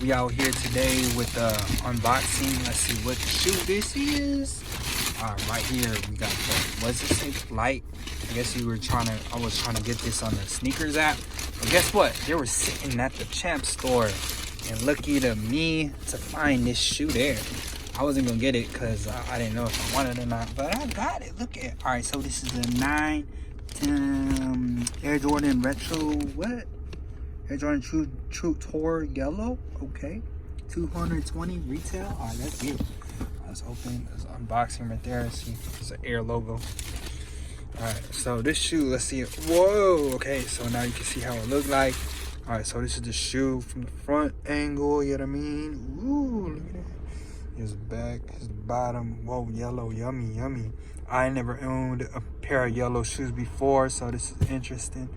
We out here today with the unboxing. Let's see what shoe this is. Right here we got the, what's it say, Light. I guess I was trying to get this on the sneakers app. But guess what? They were sitting at the Champ store, and lucky to me to find this shoe there. I wasn't gonna get it because I didn't know if I wanted it or not, but I got it. Look at it. All right, so this is the 9 Air Jordan Retro, what? Air Jordan True Tour Yellow. Okay, 220 retail. All right, that's beautiful. Let's open this unboxing right there. See, it's an Air logo. All right, so this shoe, let's see it. Whoa, okay, so now you can see how it looked like. All right, so this is the shoe from the front angle, you know what I mean? Ooh, look at that. Here's the back, here's the bottom. Whoa, yellow, yummy, yummy. I never owned a pair of yellow shoes before, so this is interesting.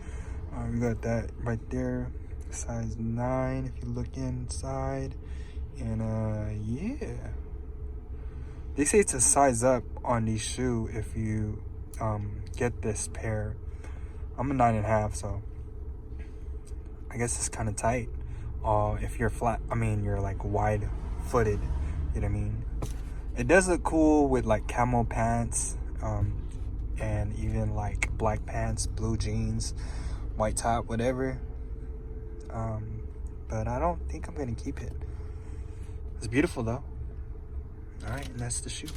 All right, we got that right there, size 9 if you look inside. And yeah. They say to size up on these shoes if you get this pair. I'm a 9.5, so I guess it's kind of tight. If you're flat, you're like wide footed, you know what I mean? It does look cool with like camo pants, and even like black pants, blue jeans, white top, whatever. But I don't think I'm gonna keep it. It's beautiful though. All right, and that's the shoe.